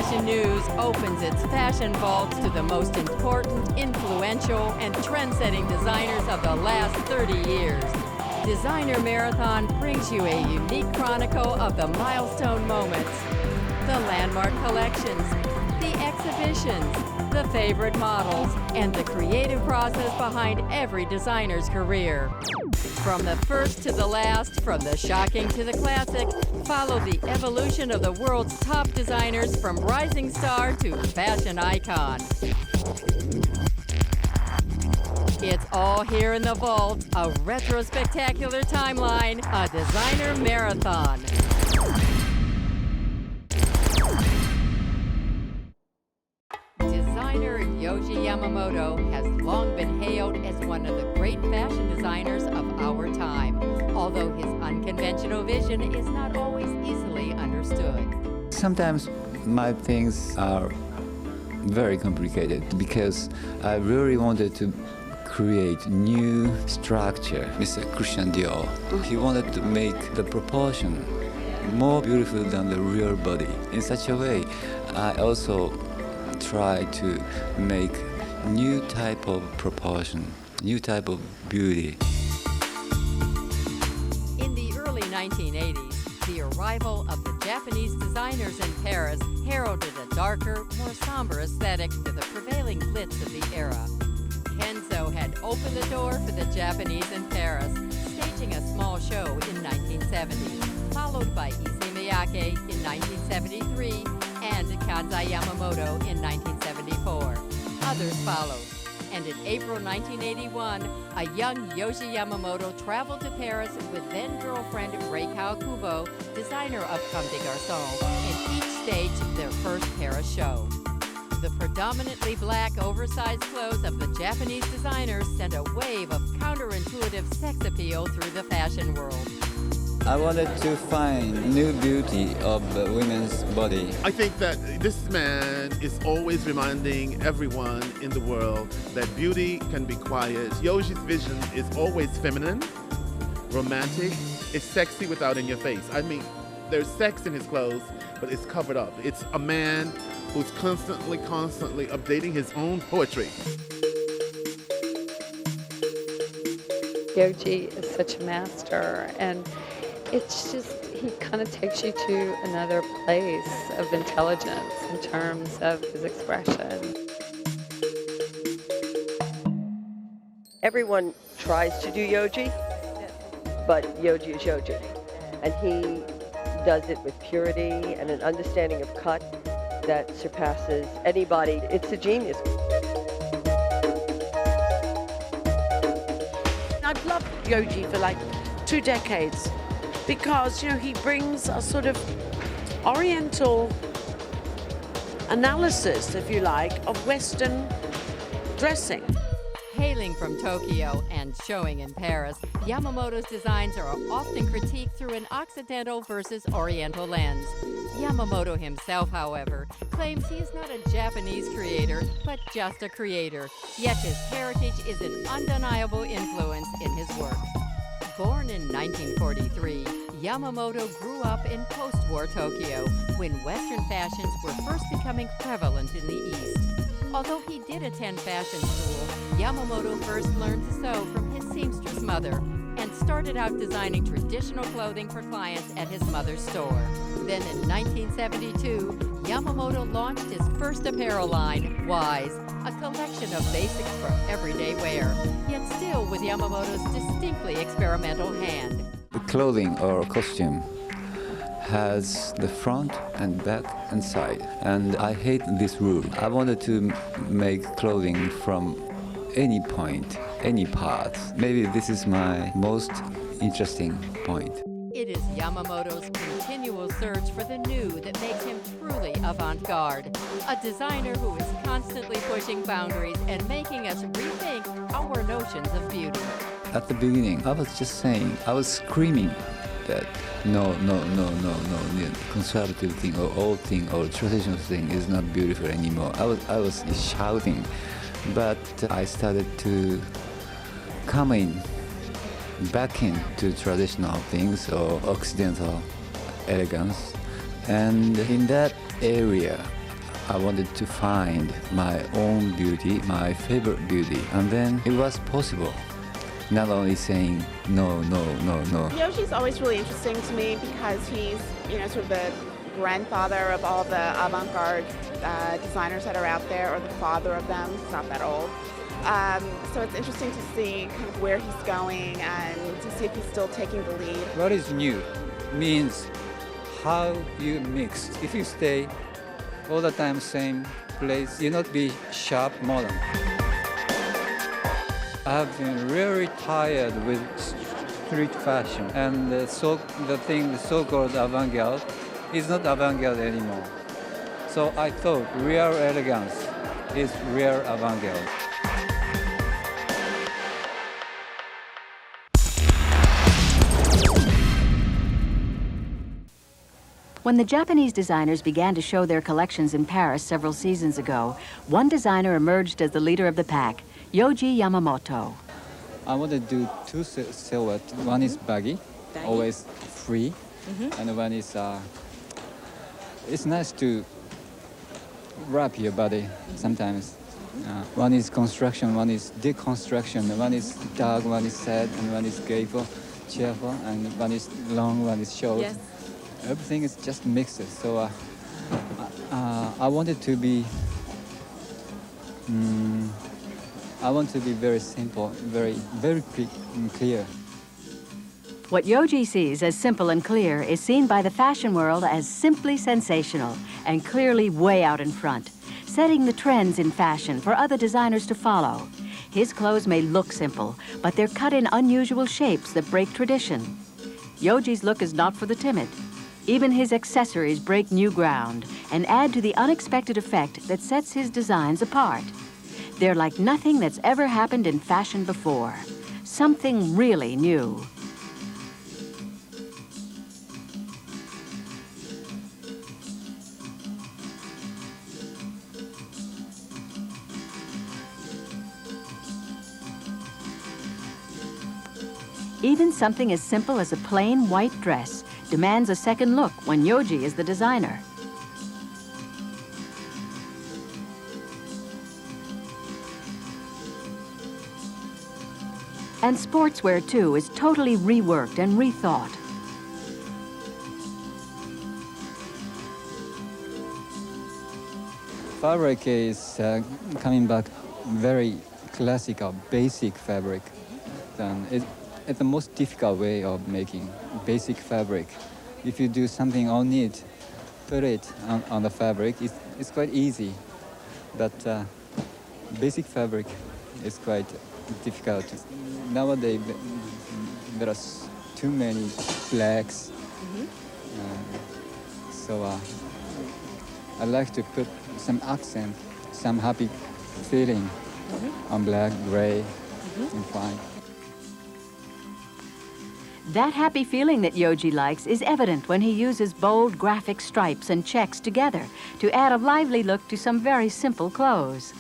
Fashion News opens its fashion vaults to the most important, influential, and trend-setting designers of the last 30 years. Designer Marathon brings you a unique chronicle of the milestone moments, the landmark collections, the exhibitions, the favorite models, and the creative process behind every designer's career. From the first to the last, from the shocking to the classic, follow the evolution of the world's top designers from rising star to fashion icon. It's all here in the vault, a retro-spectacular timeline, a designer marathon. Designer Yohji Yamamoto has long been hailed as one of the great fashion designers of our time, although his unconventional vision is not always easily understood. Sometimes my things are very complicated because I really wanted to create new structure. Mr. Christian Dior, he wanted to make the proportion more beautiful than the real body. In such a way, I also try to make new type of proportion, new type of beauty. In the early 1980s, the arrival of the Japanese designers in Paris heralded a darker, more somber aesthetic to the prevailing glitz of the era. Kenzo had opened the door for the Japanese in Paris, staging a small show in 1970, followed by Issey Miyake in 1973 and Kanzai Yamamoto in 1974. Others followed, and in April 1981, a young Yohji Yamamoto traveled to Paris with then-girlfriend Rei Kawakubo, designer of Comme des Garçons, and each staged their first Paris show. The predominantly black, oversized clothes of the Japanese designers sent a wave of counterintuitive sex appeal through the fashion world. I wanted to find new beauty of the women's body. I think that this man is always reminding everyone in the world that beauty can be quiet. Yohji's vision is always feminine, romantic. It's sexy without in your face. I mean, there's sex in his clothes, but it's covered up. It's a man who's constantly updating his own poetry. Yohji is such a master, and it's just, he kind of takes you to another place of intelligence in terms of his expression. Everyone tries to do Yohji, but Yohji is Yohji. And he does it with purity and an understanding of cut that surpasses anybody. It's a genius. I've loved Yohji for like 2 decades. Because, you know, he brings a sort of oriental analysis, if you like, of Western dressing. Hailing from Tokyo and showing in Paris, Yamamoto's designs are often critiqued through an Occidental versus Oriental lens. Yamamoto himself, however, claims he is not a Japanese creator, but just a creator, yet his heritage is an undeniable influence in his work. Born in 1943, Yamamoto grew up in post-war Tokyo when Western fashions were first becoming prevalent in the East. Although he did attend fashion school, Yamamoto first learned to sew from his seamstress mother and started out designing traditional clothing for clients at his mother's store. Then in 1972, Yamamoto launched his first apparel line, Wise, a collection of basics for everyday wear, yet still with Yamamoto's distinctly experimental hand. The clothing or costume has the front and back and side, and I hate this rule. I wanted to make clothing from any point, any part. Maybe this is my most interesting point. It is Yamamoto's continual search for the new that makes him truly avant-garde, a designer who is constantly pushing boundaries and making us rethink our notions of beauty. At the beginning, I was just saying, I was screaming that no, conservative thing or old thing or traditional thing is not beautiful anymore. I was shouting, but I started to come back into traditional things or Occidental elegance, and in that area I wanted to find my own beauty, my favorite beauty. And then it was possible. Not only saying no, no, no, no. Yohji's always really interesting to me because he's, sort of the grandfather of all the avant-garde designers that are out there, or the father of them. He's not that old. So it's interesting to see kind of where he's going and to see if he's still taking the lead. What is new means how you mix. If you stay all the time same place, you not be sharp modern. I've been really tired with street fashion, and the so-called avant-garde is not avant-garde anymore. So I thought real elegance is real avant-garde. When the Japanese designers began to show their collections in Paris several seasons ago, one designer emerged as the leader of the pack, Yohji Yamamoto. I want to do two silhouettes. One is baggy, always free, and one is, it's nice to wrap your body sometimes. One is construction, one is deconstruction, one is dark, one is sad, and one is cheerful, and one is long, one is short. Yes. Everything is just mixed. So I wanted to be. I want to be very simple, very clear. What Yohji sees as simple and clear is seen by the fashion world as simply sensational and clearly way out in front, setting the trends in fashion for other designers to follow. His clothes may look simple, but they're cut in unusual shapes that break tradition. Yohji's look is not for the timid. Even his accessories break new ground and add to the unexpected effect that sets his designs apart. They're like nothing that's ever happened in fashion before. Something really new. Even something as simple as a plain white dress demands a second look when Yohji is the designer. And sportswear, too, is totally reworked and rethought. Fabric is coming back very classical, basic fabric. It's the most difficult way of making basic fabric. If you do something on it, put it on the fabric, it's quite easy. But basic fabric is quite difficult. Nowadays, there are too many blacks. So I like to put some accent, some happy feeling on black, gray, and fine. That happy feeling that Yohji likes is evident when he uses bold graphic stripes and checks together to add a lively look to some very simple clothes.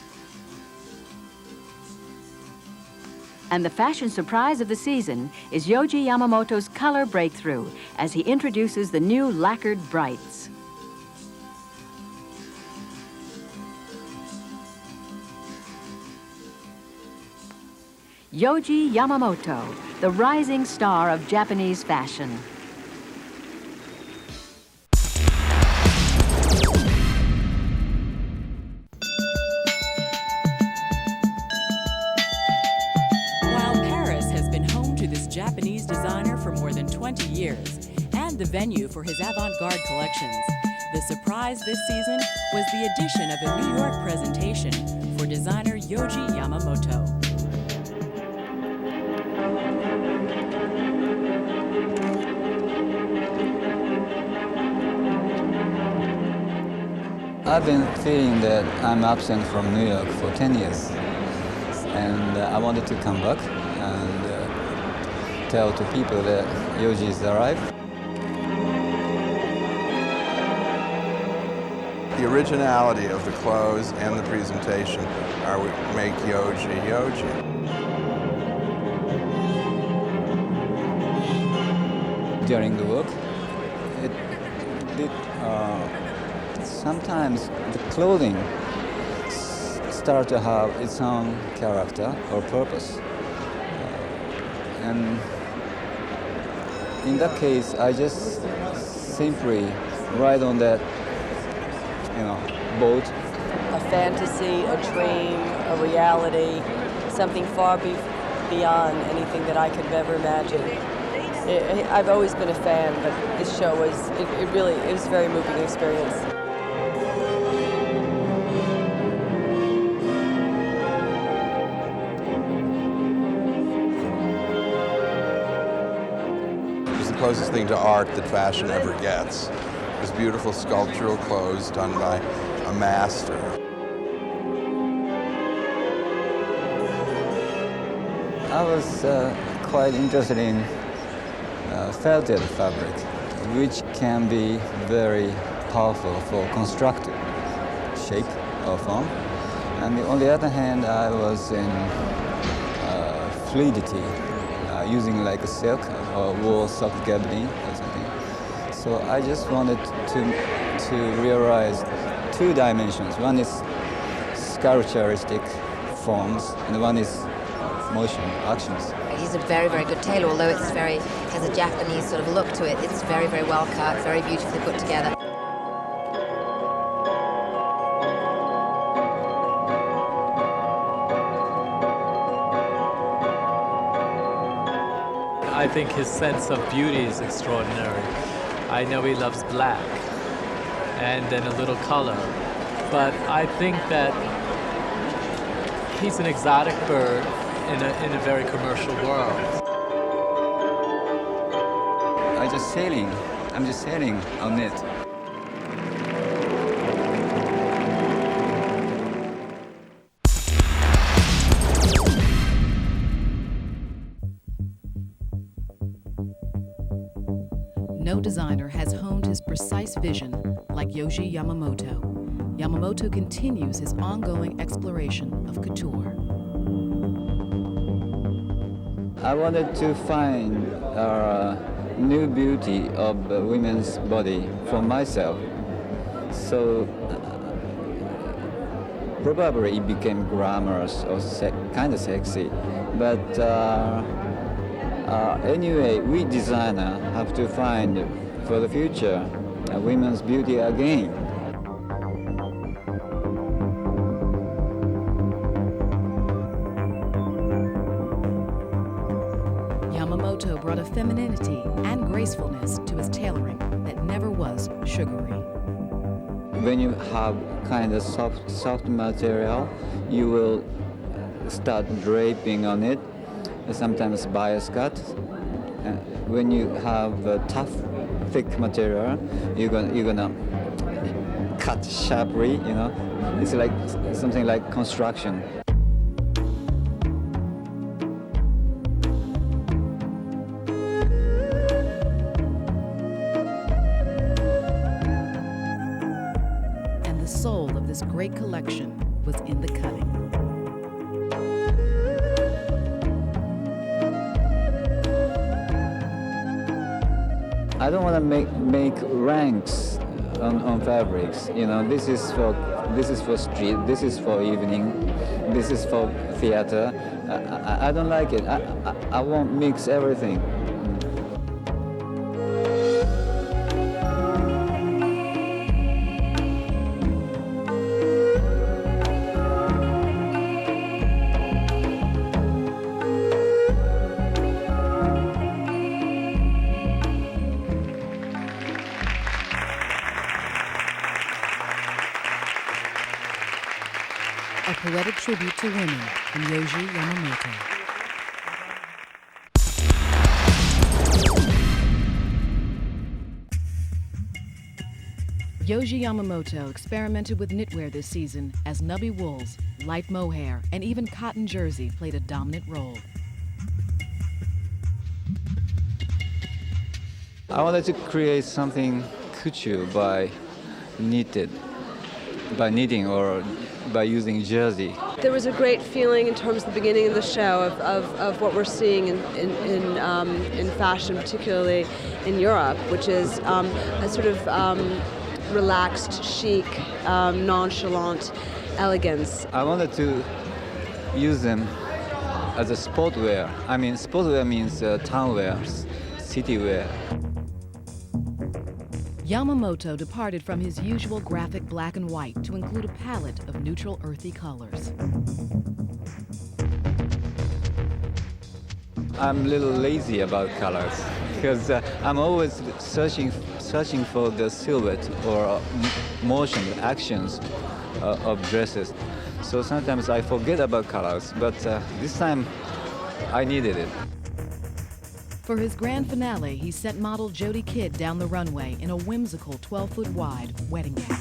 And the fashion surprise of the season is Yohji Yamamoto's color breakthrough as he introduces the new lacquered brights. Yohji Yamamoto, the rising star of Japanese fashion. While Paris has been home to this Japanese designer for more than 20 years and the venue for his avant-garde collections, the surprise this season was the addition of a New York presentation for designer Yohji Yamamoto. I've been feeling that I'm absent from New York for 10 years, and I wanted to come back and tell to people that Yohji's arrived. The originality of the clothes and the presentation are what make Yohji Yohji. During the work, it did sometimes the clothing start to have its own character or purpose. And in that case, I just simply ride on that, boat. A fantasy, a dream, a reality, something far beyond anything that I could have ever imagined. I've always been a fan, but this show was, it was a very moving experience. It was the closest thing to art that fashion ever gets. It was beautiful sculptural clothes done by a master. I was quite interested in felted fabric, which can be very powerful for constructive shape or form. And on the other hand, I was in fluidity, using like a silk or wool soft gabardine or something. So I just wanted to realize two dimensions. One is sculpturistic forms, and one is motion, actions. He's a very, very good tailor, although it has a Japanese sort of look to it. It's very, very well cut, very beautifully put together. I think his sense of beauty is extraordinary. I know he loves black and then a little color, but I think that he's an exotic bird in a very commercial world. I'm just sailing on it. No designer has honed his precise vision like Yohji Yamamoto. Yamamoto continues his ongoing exploration of couture. I wanted to find a new beauty of the women's body for myself. So probably it became glamorous or kind of sexy. But anyway, we designer have to find for the future a women's beauty again. Yamamoto brought a femininity and gracefulness to his tailoring that never was sugary. When you have kind of soft material, you will start draping on it, sometimes bias cut. When you have a tough, thick material, you're gonna cut sharply, It's like something like construction. The soul of this great collection was in the cutting. I don't want to make ranks on fabrics. This is for street. This is for evening. This is for theater. I don't like it. I won't mix everything. A poetic tribute to women from Yohji Yamamoto. Yohji Yamamoto experimented with knitwear this season as nubby wools, light mohair, and even cotton jersey played a dominant role. I wanted to create something couture by knitting or by using jersey. There was a great feeling in terms of the beginning of the show of what we're seeing in fashion, particularly in Europe, which is a sort of relaxed, chic, nonchalant elegance. I wanted to use them as a sportwear. I mean, sportwear means town wear, city wear. Yamamoto departed from his usual graphic black and white to include a palette of neutral earthy colors. I'm a little lazy about colors because I'm always searching for the silhouette or motion, actions of dresses. So sometimes I forget about colors, but this time I needed it. For his grand finale, he sent model Jody Kidd down the runway in a whimsical 12-foot wide wedding gown.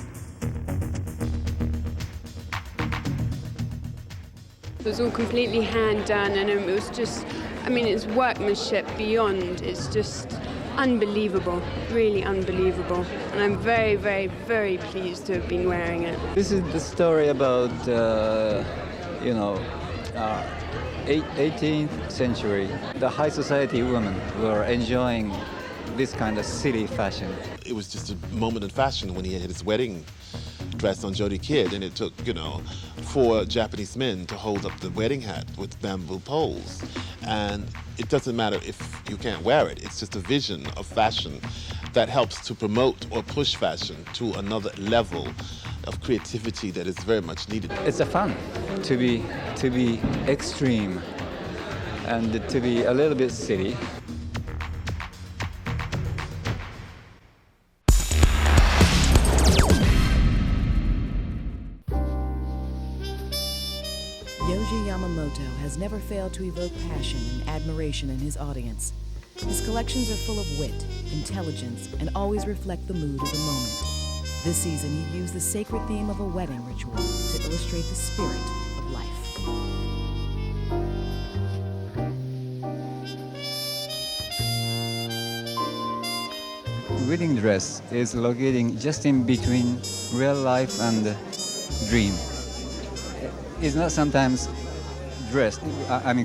It was all completely hand done, and it was just, I mean, it's workmanship beyond. It's just unbelievable, really unbelievable. And I'm very, very, very pleased to have been wearing it. This is the story about, 18th century. The high society women were enjoying this kind of silly fashion. It was just a moment in fashion when he had his wedding dress on Jody Kidd, and it took, 4 Japanese men to hold up the wedding hat with bamboo poles. And it doesn't matter if you can't wear it. It's just a vision of fashion that helps to promote or push fashion to another level of creativity that is very much needed. It's a fun to be extreme and to be a little bit silly. Yohji Yamamoto has never failed to evoke passion and admiration in his audience. His collections are full of wit, intelligence, and always reflect the mood of the moment. This season, he used the sacred theme of a wedding ritual to illustrate the spirit of life. Wedding dress is locating just in between real life and dream. It's not sometimes dress,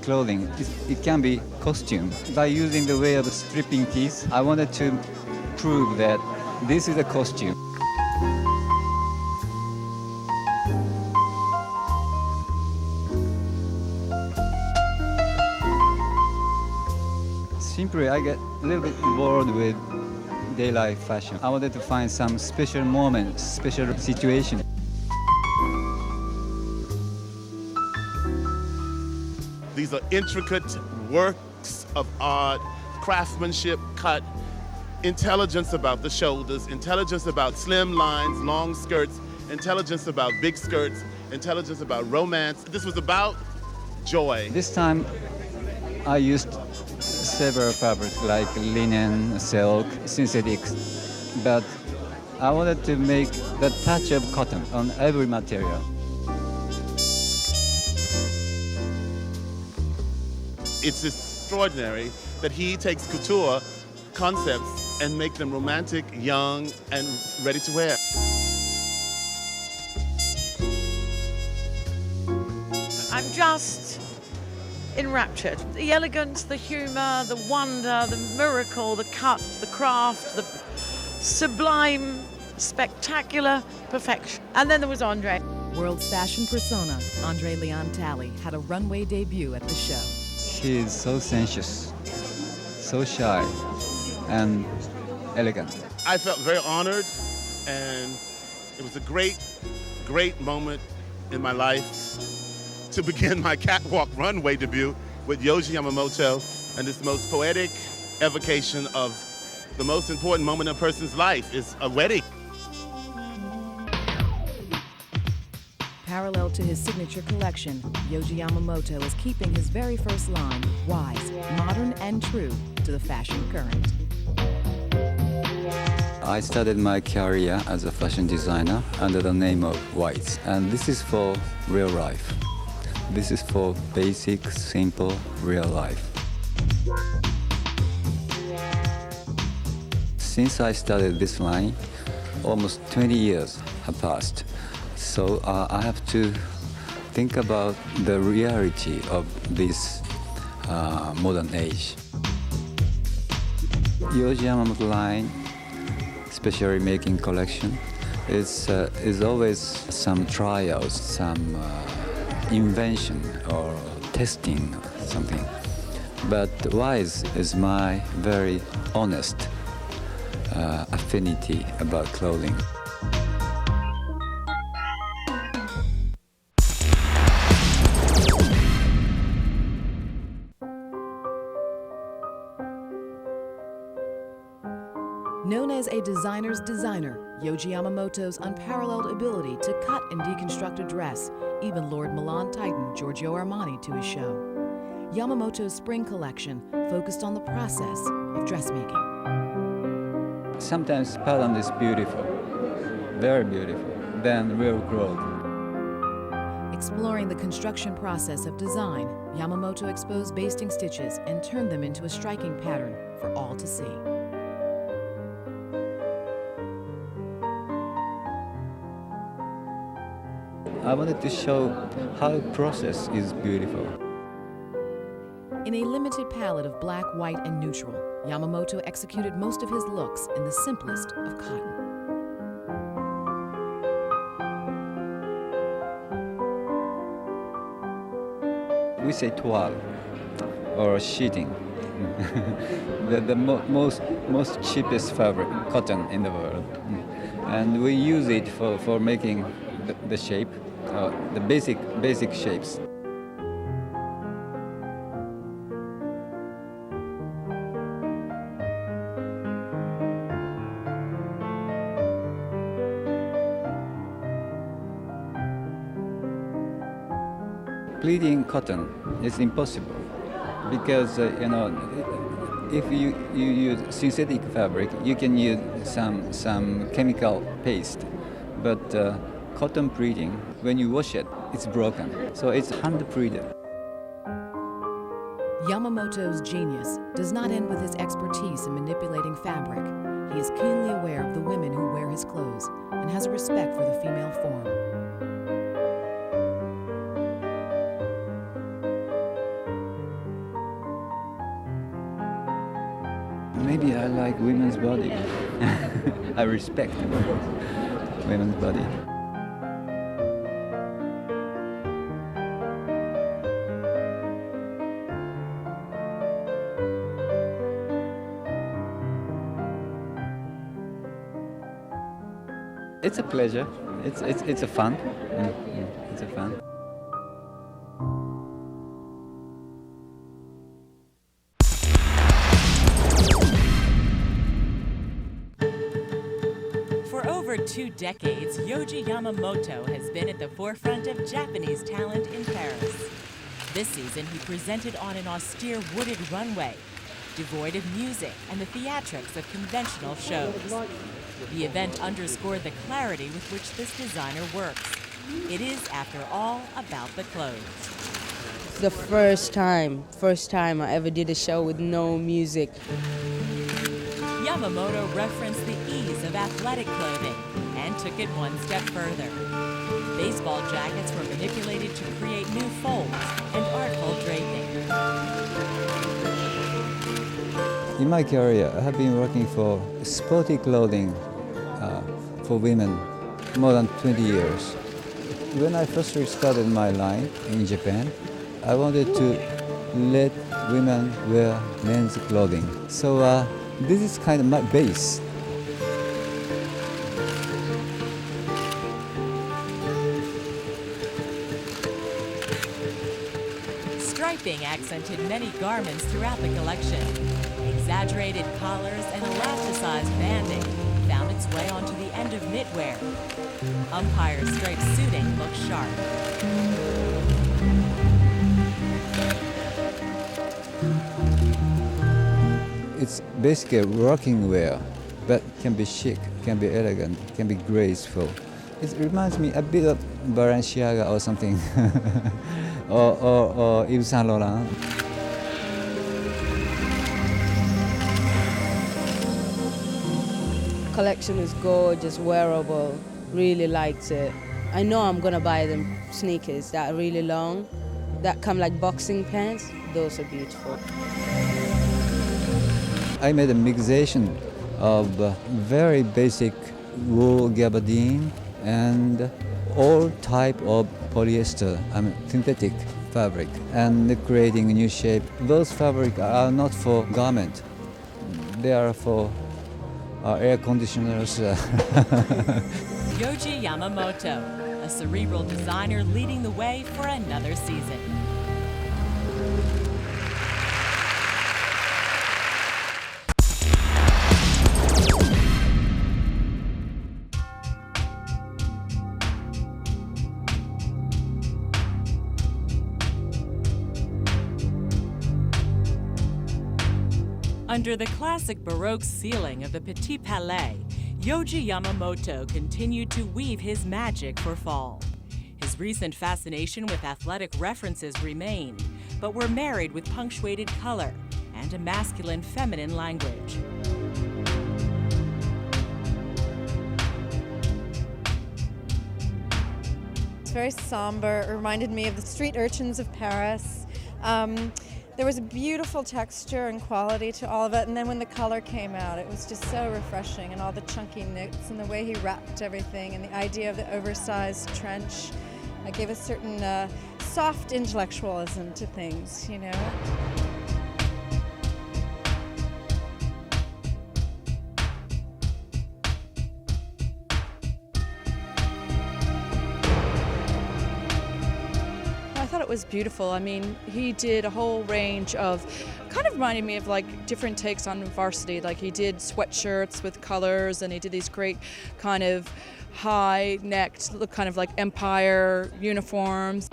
clothing. It can be costume. By using the way of stripping tees, I wanted to prove that this is a costume. Simply, I get a little bit bored with daylight fashion. I wanted to find some special moment, special situation. These are intricate works of art, craftsmanship, cut, intelligence about the shoulders, intelligence about slim lines, long skirts, intelligence about big skirts, intelligence about romance. This was about joy. This time, I used several fabrics like linen, silk, synthetics, but I wanted to make the touch of cotton on every material. It's extraordinary that he takes couture concepts and make them romantic, young, and ready to wear. I'm just enraptured. The elegance, the humor, the wonder, the miracle, the cut, the craft, the sublime, spectacular perfection. And then there was Andre. World's fashion persona, Andre Leon Talley, had a runway debut at the show. She is so sensuous, so shy, and elegant. I felt very honored, and it was a great, great moment in my life to begin my catwalk runway debut with Yohji Yamamoto and this most poetic evocation of the most important moment in a person's life is a wedding. Parallel to his signature collection, Yohji Yamamoto is keeping his very first line wise, modern, and true to the fashion current. I started my career as a fashion designer under the name of Whites, and this is for real life. This is for basic, simple, real life. Since I started this line, almost 20 years have passed. So I have to think about the reality of this modern age. Yohji Yamamoto line, especially making collection, is always some trials, some invention or testing or something. But wise is my very honest affinity about clothing. Known as a designer's designer, Yohji Yamamoto's unparalleled ability to cut and deconstruct a dress even lured Milan titan Giorgio Armani to his show. Yamamoto's spring collection focused on the process of dressmaking. Sometimes pattern is beautiful, very beautiful, than real clothes. Exploring the construction process of design, Yamamoto exposed basting stitches and turned them into a striking pattern for all to see. I wanted to show how the process is beautiful. In a limited palette of black, white, and neutral, Yamamoto executed most of his looks in the simplest of cotton. We say toile or sheeting. the most cheapest fabric, cotton in the world. And we use it for making the shape, the basic shapes. Pleating cotton is impossible because if you use synthetic fabric, you can use some chemical paste, but cotton pleating, when you wash it, it's broken. So it's hand pleated. Yamamoto's genius does not end with his expertise in manipulating fabric. He is keenly aware of the women who wear his clothes and has a respect for the female form. Maybe I like women's body. I respect women's body. It's a pleasure. It's a fun. It's a fun. For over 2 decades, Yohji Yamamoto has been at the forefront of Japanese talent in Paris. This season, he presented on an austere wooded runway, devoid of music and the theatrics of conventional shows. The event underscored the clarity with which this designer works. It is, after all, about the clothes. The first time I ever did a show with no music. Yamamoto referenced the ease of athletic clothing and took it one step further. Baseball jackets were manipulated to create new folds and artful draping. In my career, I have been working for sporty clothing for women more than 20 years. When I first started my line in Japan, I wanted to let women wear men's clothing. So this is kind of my base. Striping accented many garments throughout the collection. Exaggerated collars and elasticized banding found its way onto the end of knitwear. Umpire striped suiting looks sharp. It's basically working wear, but can be chic, can be elegant, can be graceful. It reminds me a bit of Balenciaga or something, or Yves Saint Laurent. Collection is gorgeous, wearable, really liked it. I know I'm gonna buy them sneakers that are really long, that come like boxing pants. Those are beautiful. I made a mixation of very basic wool gabardine, and all type of polyester, synthetic fabric, and creating a new shape. Those fabric are not for garment. They are for air conditioners. Yohji Yamamoto, a cerebral designer leading the way for another season. Under the classic Baroque ceiling of the Petit Palais, Yohji Yamamoto continued to weave his magic for fall. His recent fascination with athletic references remained, but were married with punctuated color and a masculine-feminine language. It's very somber. It reminded me of the street urchins of Paris. There was a beautiful texture and quality to all of it, and then when the color came out, it was just so refreshing, and all the chunky knits and the way he wrapped everything, and the idea of the oversized trench gave a certain soft intellectualism to things, you know. I thought it was beautiful. I mean, he did a whole range of, kind of reminded me of like different takes on varsity. Like he did sweatshirts with colors, and he did these great kind of high-necked, look kind of like empire uniforms.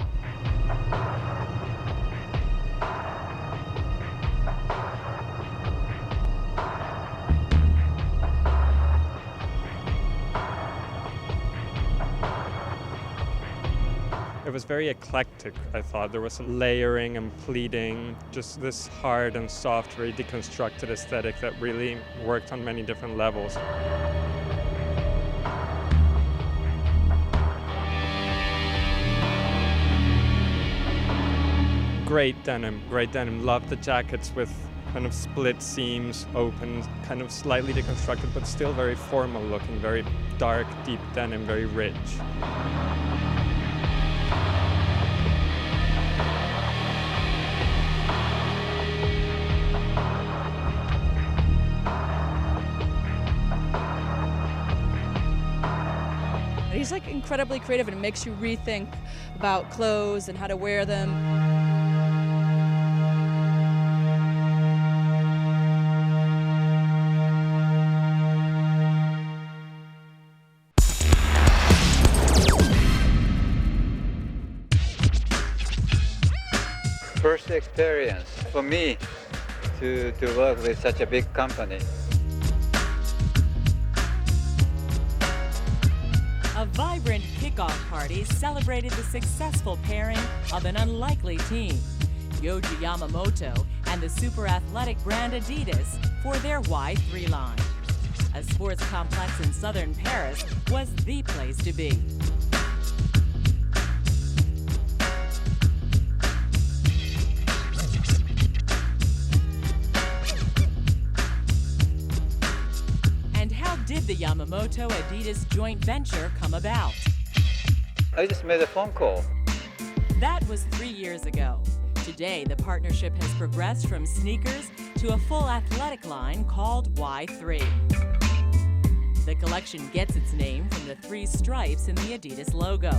It was very eclectic, I thought. There was some layering and pleating, just this hard and soft, very deconstructed aesthetic that really worked on many different levels. Great denim. Loved the jackets with kind of split seams, open, kind of slightly deconstructed, but still very formal looking, very dark, deep denim, very rich. He's like incredibly creative, and it makes you rethink about clothes and how to wear them. First experience for me to work with such a big company. A vibrant kickoff party celebrated the successful pairing of an unlikely team, Yohji Yamamoto and the super athletic brand Adidas for their Y3 line. A sports complex in southern Paris was the place to be. Did the Yamamoto-Adidas joint venture come about? I just made a phone call. That was 3 years ago. Today, the partnership has progressed from sneakers to a full athletic line called Y3. The collection gets its name from the 3 stripes in the Adidas logo.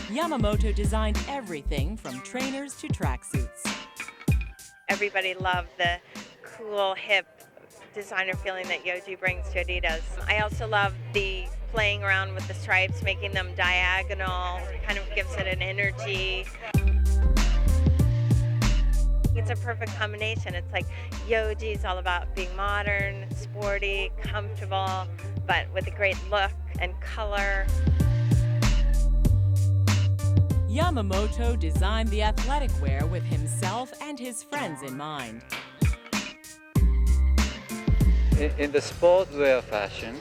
Yamamoto designed everything from trainers to tracksuits. Everybody loved the cool, hip, designer feeling that Yohji brings to Adidas. I also love the playing around with the stripes, making them diagonal, kind of gives it an energy. It's a perfect combination. It's like Yohji's all about being modern, sporty, comfortable, but with a great look and color. Yamamoto designed the athletic wear with himself and his friends in mind. In the sportswear fashion,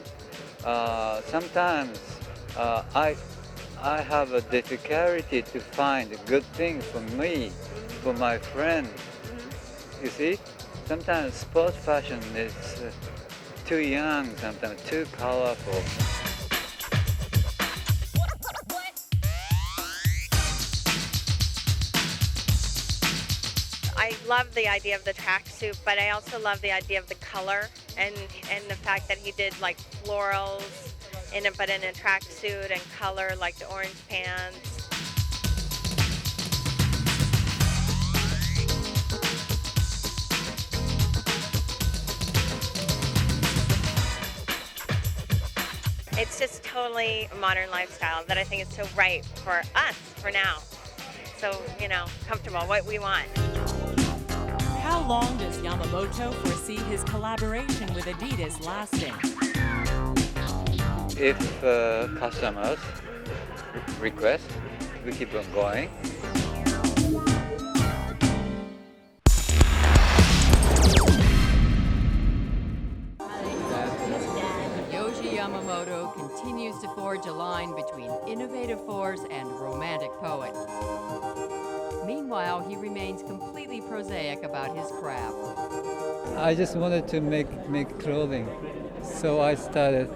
sometimes I have a difficulty to find a good thing for me, for my friend. You see, sometimes sports fashion is too young, sometimes too colorful. I love the idea of the tracksuit, but I also love the idea of the color and the fact that he did like florals in it, but in a tracksuit and color like the orange pants. It's just totally a modern lifestyle that I think is so right for us for now. So, you know, comfortable, what we want. How long does Yamamoto foresee his collaboration with Adidas lasting? If customers request, we keep on going. Yohji Yamamoto continues to forge a line between innovative force and romantic poet. Meanwhile, he remains completely prosaic about his craft. I just wanted to make clothing, so I started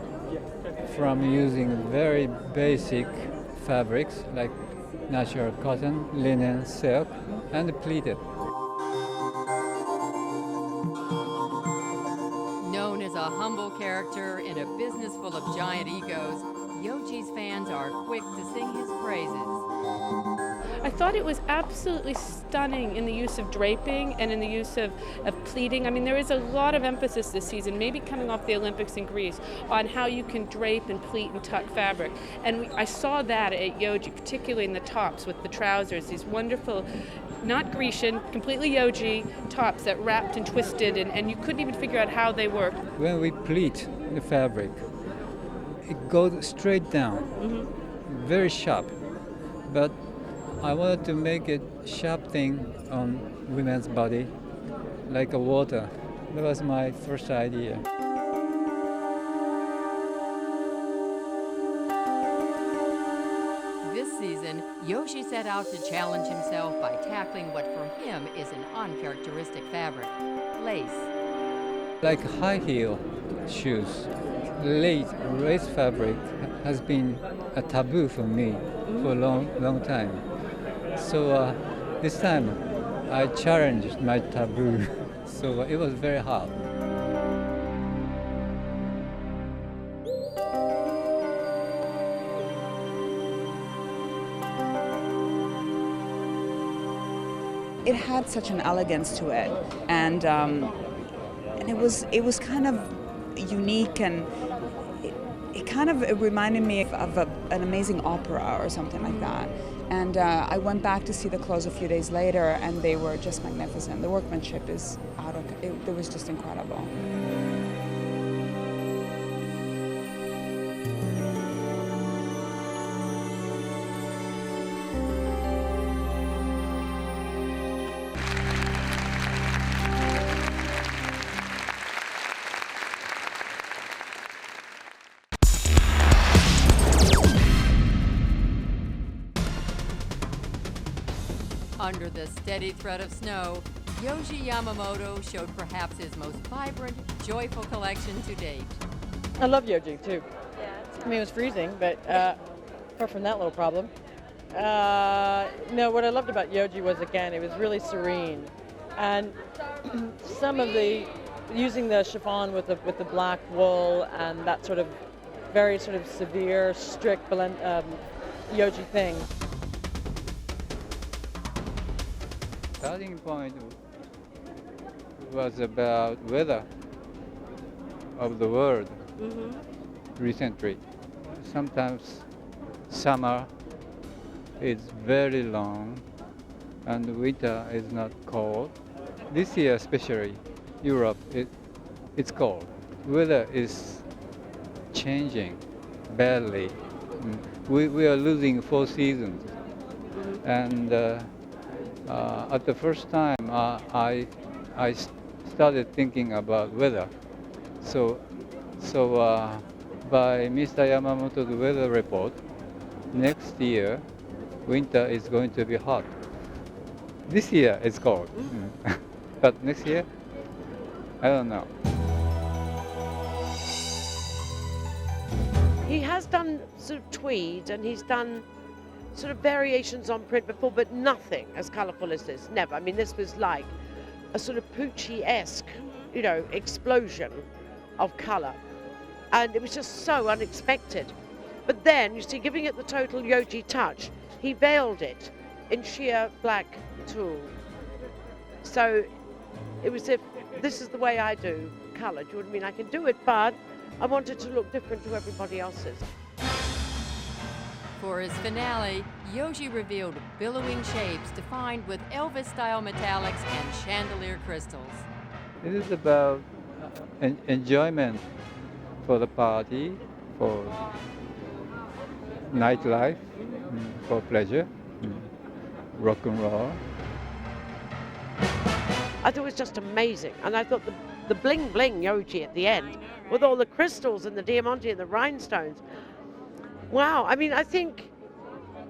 from using very basic fabrics like natural cotton, linen, silk, and pleated. Known as a humble character in a business full of giant egos, Yohji's fans are quick to sing his praises. I thought it was absolutely stunning in the use of draping and in the use of pleating. I mean, there is a lot of emphasis this season, maybe coming off the Olympics in Greece, on how you can drape and pleat and tuck fabric. And I saw that at Yohji, particularly in the tops with the trousers, these wonderful, not Grecian, completely Yohji tops that wrapped and twisted, and you couldn't even figure out how they worked. When we pleat the fabric, it goes straight down, very sharp. But I wanted to make it sharp thing on women's body, like a water. That was my first idea. This season, Yohji set out to challenge himself by tackling what for him is an uncharacteristic fabric, lace. Like high heel shoes, lace fabric has been a taboo for me for a long time. So this time I challenged my taboo, so it was very hard. It had such an elegance to it, and it was kind of unique, and it reminded me of an amazing opera or something like that. And I went back to see the clothes a few days later, and they were just magnificent. The workmanship is it was just incredible. Under the steady threat of snow, Yohji Yamamoto showed perhaps his most vibrant, joyful collection to date. I love Yohji too. I mean, it was freezing, but apart from that little problem. No, what I loved about Yohji was, again, it was really serene. And some of using the chiffon with the black wool and that sort of very sort of severe, strict Yohji thing. Starting point was about weather of the world recently. Sometimes summer is very long and winter is not cold. This year especially, Europe, it's cold. Weather is changing badly. We are losing 4 seasons. And at the first time, I started thinking about weather. So by Mr. Yamamoto's weather report, next year, winter is going to be hot. This year it's cold, but next year, I don't know. He has done sort of tweed and he's done sort of variations on print before, but nothing as colourful as this, never. I mean, this was like a sort of Pucci-esque, you know, explosion of colour. And it was just so unexpected. But then, you see, giving it the total Yohji touch, he veiled it in sheer black tulle. So it was if this is the way I do colour, do you know what I mean? I can do it, but I want it to look different to everybody else's. For his finale, Yohji revealed billowing shapes defined with Elvis-style metallics and chandelier crystals. It is about enjoyment for the party, for nightlife, for pleasure, rock and roll. I thought it was just amazing. And I thought the bling bling Yohji at the end, with all the crystals and the diamanti and the rhinestones. Wow, I mean, I think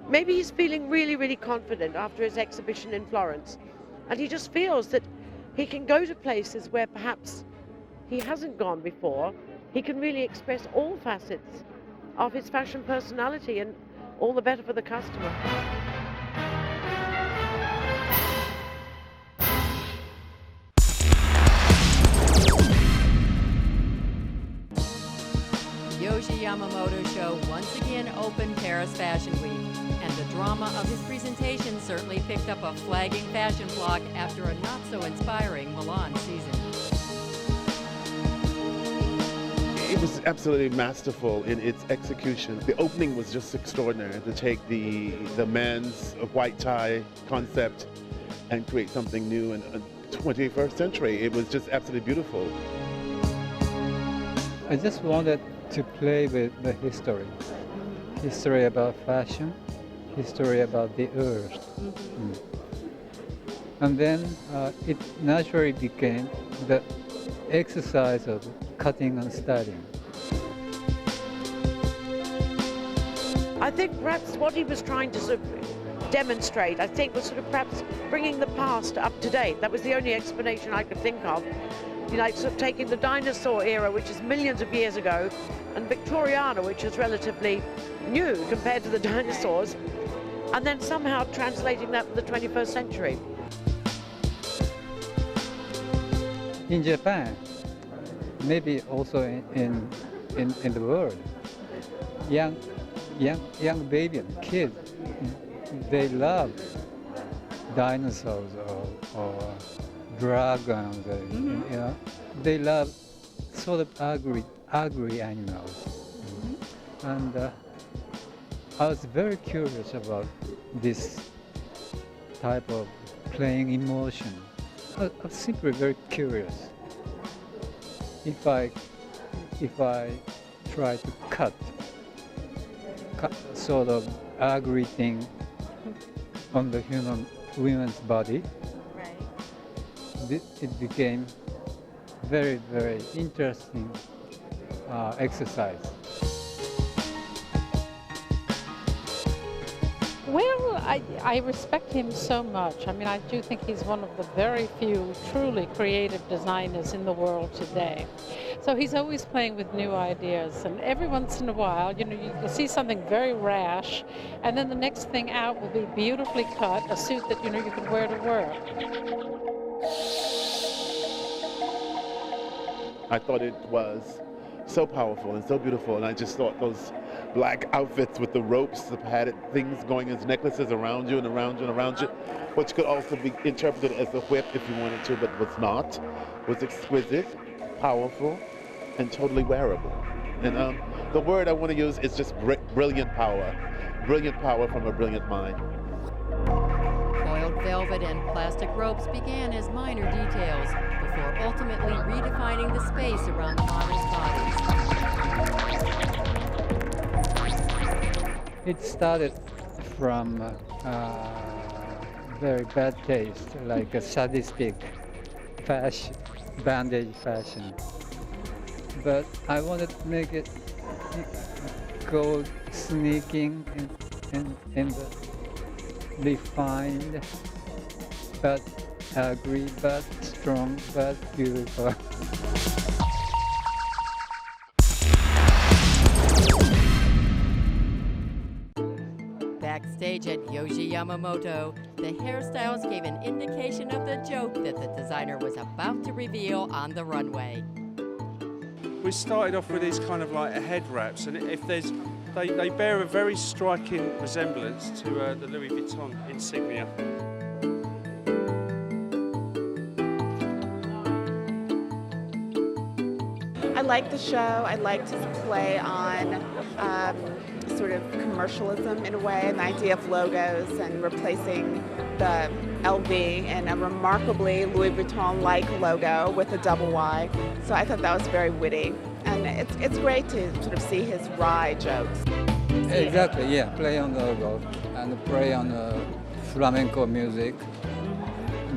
maybe he's feeling really, really confident after his exhibition in Florence. And he just feels that he can go to places where perhaps he hasn't gone before. He can really express all facets of his fashion personality, and all the better for the customer. Yohji Yamamoto show once again opened Paris Fashion Week, and the drama of his presentation certainly picked up a flagging fashion block after a not-so-inspiring Milan season. It was absolutely masterful in its execution. The opening was just extraordinary, to take the men's white tie concept and create something new in the 21st century. It was just absolutely beautiful. I just wanted to play with the history. History about fashion, history about the earth. And then it naturally became the exercise of cutting and styling. I think perhaps what he was trying to sort of demonstrate, I think, was sort of perhaps bringing the past up to date. That was the only explanation I could think of. You know, sort of taking the dinosaur era, which is millions of years ago, and Victoriana, which is relatively new compared to the dinosaurs, and then somehow translating that to the 21st century. In Japan, maybe also in the world, young baby and kids, they love dinosaurs or dragons. You know, they love sort of ugly animals. And I was very curious about this type of playing emotion. I was simply very curious. If I try to cut sort of ugly thing on the women's body, it became very, very interesting exercise. Well, I respect him so much. I mean, I do think he's one of the very few truly creative designers in the world today. So he's always playing with new ideas, and every once in a while, you know, you'll see something very rash, and then the next thing out will be beautifully cut, a suit that, you know, you can wear to work. I thought it was so powerful and so beautiful, and I just thought those black outfits with the ropes, the padded things going as necklaces around you and around you and around you, which could also be interpreted as a whip if you wanted to, but was not, was exquisite, powerful, and totally wearable. And the word I want to use is just brilliant power from a brilliant mind. Coiled velvet and plastic ropes began as minor details before ultimately redefining the space around the models' bodies. It started from very bad taste, like a sadistic fashion, bandage fashion. But I wanted to make it go sneaking and refined, but ugly, but strong, but beautiful. backstage at Yohji Yamamoto, the hairstyles gave an indication of the joke that the designer was about to reveal on the runway. We started off with these kind of like head wraps, and if there's, they bear a very striking resemblance to the Louis Vuitton insignia. I like the show. I liked his play on sort of commercialism in a way, and the idea of logos and replacing the LV in a remarkably Louis Vuitton-like logo with a double Y. So I thought that was very witty. And it's great to sort of see his wry jokes. Exactly, yeah. Play on the logo and play on flamenco music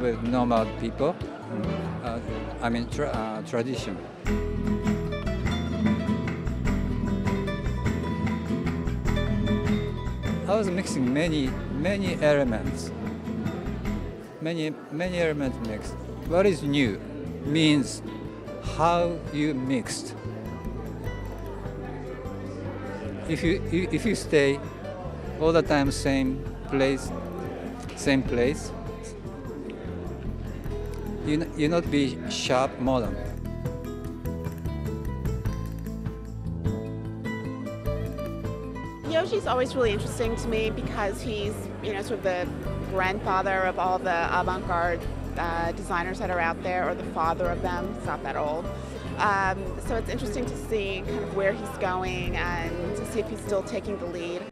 with normal people. Tradition. I was mixing many elements. Many elements mixed. What is new means how you mixed. If you stay all the time same place, you not be sharp modern. Yohji's always really interesting to me because he's, sort of the grandfather of all the avant-garde designers that are out there, or the father of them. He's not that old. So it's interesting to see kind of where he's going and to see if he's still taking the lead.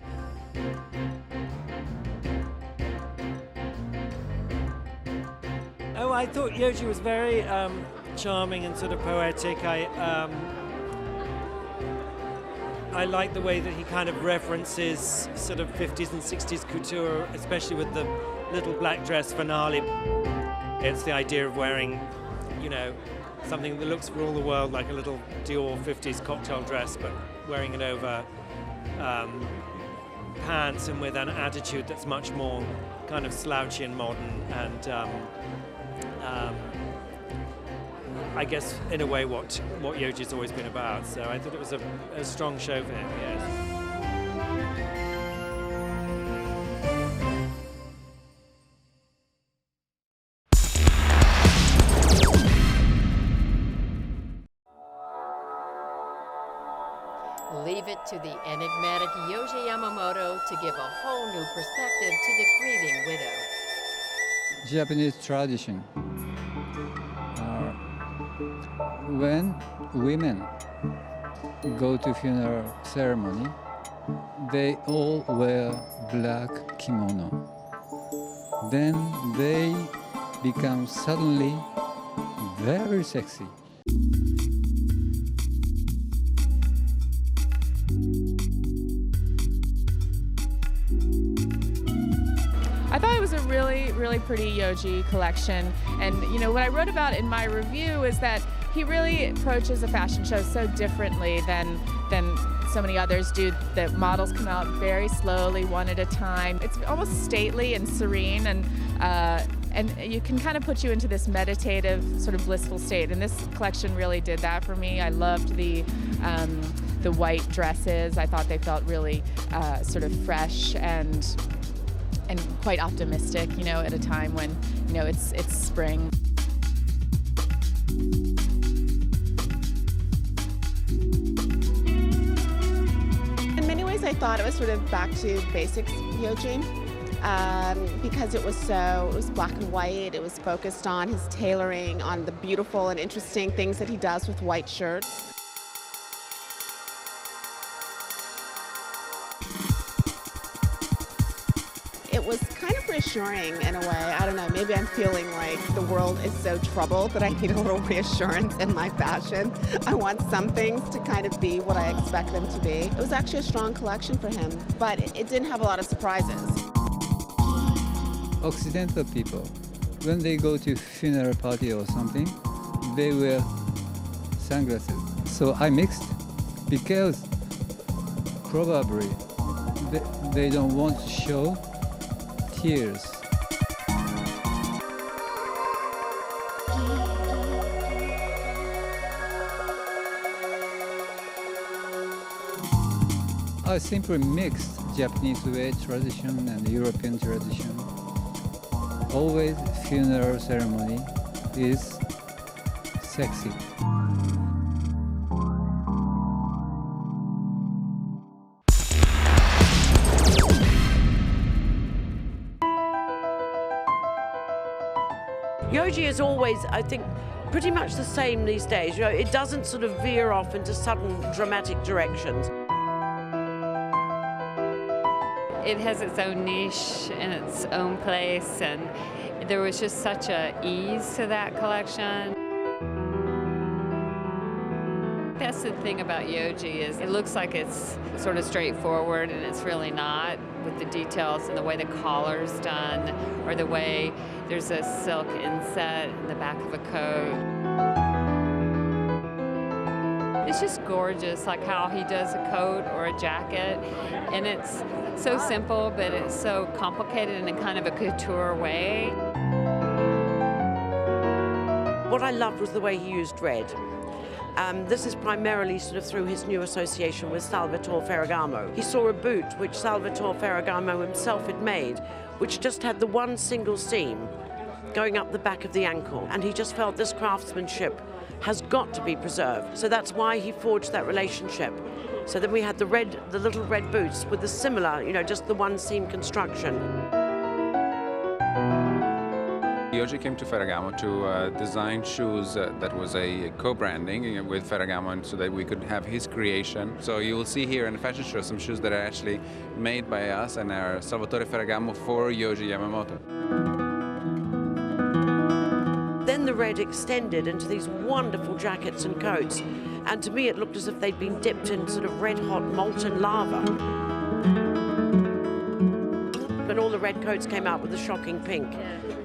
Oh, I thought Yohji was very charming and sort of poetic. I like the way that he kind of references sort of 50s and 60s couture, especially with the little black dress finale. It's the idea of wearing, something that looks for all the world like a little Dior 50s cocktail dress, but wearing it over pants and with an attitude that's much more kind of slouchy and modern, and I guess in a way what Yohji's always been about. So I thought it was a strong show for him, yes. Leave it to the enigmatic Yohji Yamamoto to give a whole new perspective to the grieving widow. Japanese tradition. When women go to funeral ceremony, they all wear black kimono. Then they become suddenly very sexy. I thought it was a really, really pretty Yohji collection. And what I wrote about in my review is that he really approaches a fashion show so differently than so many others do. The models come out very slowly, one at a time. It's almost stately and serene, and you can kind of put you into this meditative, sort of blissful state. And this collection really did that for me. I loved the white dresses. I thought they felt really sort of fresh and quite optimistic, at a time when, it's spring. In many ways, I thought it was sort of back to basics Yohji, because it was black and white. It was focused on his tailoring, on the beautiful and interesting things that he does with white shirts. It was kind of reassuring in a way. I don't know, maybe I'm feeling like the world is so troubled that I need a little reassurance in my fashion. I want some things to kind of be what I expect them to be. It was actually a strong collection for him, but it didn't have a lot of surprises. Occidental people, when they go to funeral party or something, they wear sunglasses. So I mixed because probably they don't want to show tears. I simply mixed Japanese way tradition and European tradition. Always funeral ceremony is sexy. Yohji is always, I think, pretty much the same these days. You know, it doesn't sort of veer off into sudden dramatic directions. It has its own niche and its own place, and there was just such a ease to that collection. That's the thing about Yohji, is it looks like it's sort of straightforward, and it's really not, with the details and the way the collar's done, or the way there's a silk inset in the back of a coat. It's just gorgeous, like how he does a coat or a jacket, and it's so simple, but it's so complicated in a kind of a couture way. What I loved was the way he used red. This is primarily sort of through his new association with Salvatore Ferragamo. He saw a boot which Salvatore Ferragamo himself had made, which just had the one single seam going up the back of the ankle, and he just felt this craftsmanship has got to be preserved. So that's why he forged that relationship. So then we had the little red boots with the similar, you know, just the one seam construction. Yohji came to Ferragamo to design shoes that was a co-branding with Ferragamo, and so that we could have his creation. So you will see here in the fashion show some shoes that are actually made by us and are Salvatore Ferragamo for Yohji Yamamoto. Then the red extended into these wonderful jackets and coats, and to me it looked as if they'd been dipped in sort of red-hot molten lava. But all the red coats came out with a shocking pink.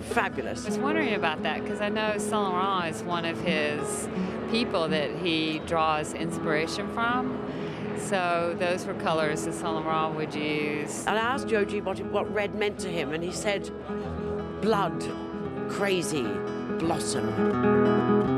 Fabulous. I was wondering about that, because I know Saint Laurent is one of his people that he draws inspiration from. So those were colors that Saint Laurent would use. And I asked Yohji what red meant to him, and he said, blood, crazy, blossom.